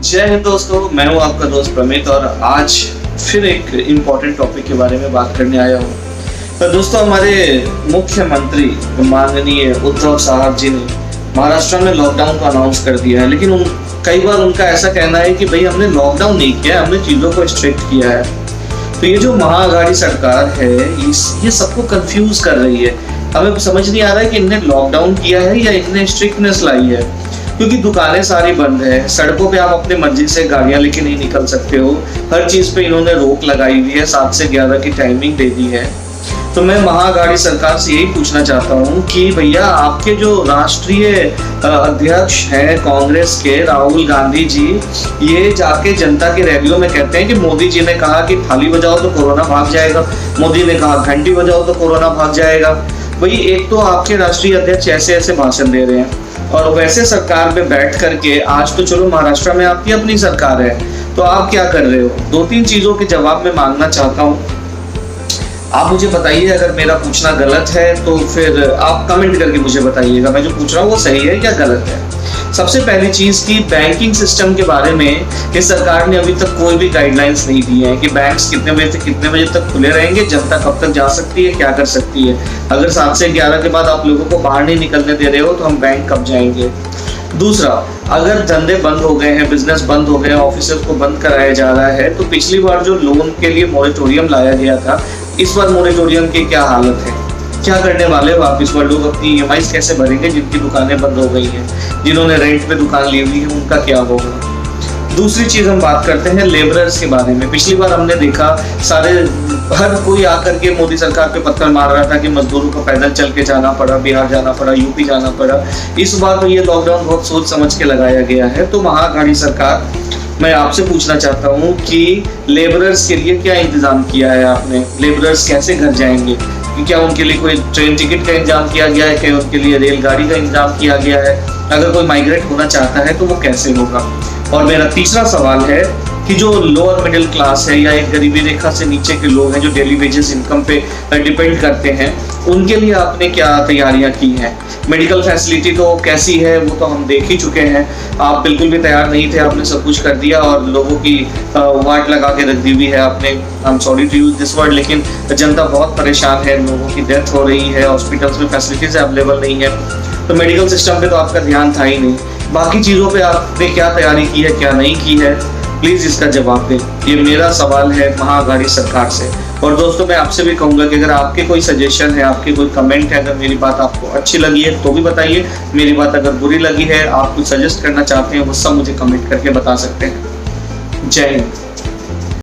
जय हिंद दोस्तों, मैं हूं आपका दोस्त प्रमित और आज फिर एक इम्पोर्टेंट टॉपिक के बारे में बात करने आया हूं। तो दोस्तों, हमारे मुख्यमंत्री माननीय उद्धव साहब जी ने महाराष्ट्र में लॉकडाउन को अनाउंस कर दिया है, लेकिन कई बार उनका ऐसा कहना है कि भाई हमने लॉकडाउन नहीं किया, हमने चीज़ों को स्ट्रिक्ट किया है। तो ये जो महाअघाड़ी सरकार है ये सबको कंफ्यूज कर रही है। हमें समझ नहीं आ रहा है कि इनने लॉकडाउन किया है या इनने स्ट्रिक्टनेस लाई है, क्योंकि दुकानें सारी बंद है, सड़कों पे आप अपनी मर्जी से गाड़ियां लेके नहीं निकल सकते हो। हर चीज पे इन्होंने रोक लगाई हुई है, 7 से 11 की टाइमिंग दे दी है। तो मैं महाअघाड़ी सरकार से यही पूछना चाहता हूँ कि भैया, आपके जो राष्ट्रीय अध्यक्ष हैं कांग्रेस के राहुल गांधी जी, ये जाके जनता की रैलियों में कहते हैं कि मोदी जी ने कहा कि थाली बजाओ तो कोरोना भाग जाएगा, मोदी ने कहा घंटी बजाओ तो कोरोना भाग जाएगा। भाई, एक तो आपके राष्ट्रीय अध्यक्ष ऐसे ऐसे भाषण दे रहे हैं और वैसे सरकार में बैठ करके, आज तो चलो महाराष्ट्र में आपकी अपनी सरकार है, तो आप क्या कर रहे हो? 2-3 चीजों के जवाब मैं मांगना चाहता हूँ। आप मुझे बताइए, अगर मेरा पूछना गलत है तो फिर आप कमेंट करके मुझे बताइएगा मैं जो पूछ रहा हूँ वो सही है या गलत है। सबसे पहली चीज की बैंकिंग सिस्टम के बारे में इस सरकार ने अभी तक कोई भी गाइडलाइंस नहीं दी है कि बैंक्स कितने बजे से कितने बजे तक खुले रहेंगे, जनता कब तक जा सकती है, क्या कर सकती है। अगर 7 से 11 के बाद आप लोगों को बाहर नहीं निकलने दे रहे हो तो हम बैंक कब जाएंगे। दूसरा, अगर धंधे बंद हो गए हैं, बिजनेस बंद हो गए, ऑफिस को बंद कराया जा रहा है, तो पिछली बार जो लोन के लिए मोरेटोरियम लाया गया था, इस बार मोरेटोरियम की क्या हालत है? क्या करने वाले हो आप? इस बार लोग अपनी EMI कैसे भरेंगे जिनकी दुकानें बंद हो गई हैं? जिन्होंने रेंट पे दुकान ली हुई है उनका क्या होगा? दूसरी चीज हम बात करते हैं लेबरर्स के बारे में। पिछली बार हमने देखा हर कोई आकर के मोदी सरकार पे पत्थर मार रहा था कि मजदूरों को पैदल चल के जाना पड़ा, बिहार जाना पड़ा, यूपी जाना पड़ा। इस बार तो ये लॉकडाउन बहुत सोच समझ के लगाया गया है। तो महाअघाड़ी सरकार, मैं आपसे पूछना चाहता हूँ कि लेबरर्स के लिए क्या इंतजाम किया है आपने? लेबरर्स कैसे घर जाएंगे? क्या उनके लिए कोई ट्रेन टिकट का इंतजाम किया गया है? क्या उनके लिए रेलगाड़ी का इंतजाम किया गया है? अगर कोई माइग्रेट होना चाहता है तो वो कैसे होगा? और मेरा तीसरा सवाल है कि जो लोअर मिडिल क्लास है या एक गरीबी रेखा से नीचे के लोग हैं जो डेली वेजेस इनकम पे डिपेंड करते हैं, उनके लिए आपने क्या तैयारियां की हैं? मेडिकल फैसिलिटी तो कैसी है वो तो हम देख ही चुके हैं। आप बिल्कुल भी तैयार नहीं थे, आपने सब कुछ कर दिया और लोगों की वाट लगा के रख दी हुई है आपने। I am sorry to use this word, लेकिन जनता बहुत परेशान है, लोगों की डेथ हो रही है, हॉस्पिटल्स में फैसिलिटीज अवेलेबल नहीं है। तो मेडिकल सिस्टम पे तो आपका ध्यान था ही नहीं। बाकी चीज़ों पे आपने क्या तैयारी की है, क्या नहीं की है? प्लीज इसका जवाब दें। ये मेरा सवाल है महाअघाड़ी सरकार से। और दोस्तों, मैं आपसे भी कहूंगा कि अगर आपके कोई सजेशन है, आपके कोई कमेंट है, अगर मेरी बात आपको अच्छी लगी है तो भी बताइए। मेरी बात अगर बुरी लगी है, आप कुछ सजेस्ट करना चाहते हैं, वो सब मुझे कमेंट करके बता सकते हैं। जय हिंद।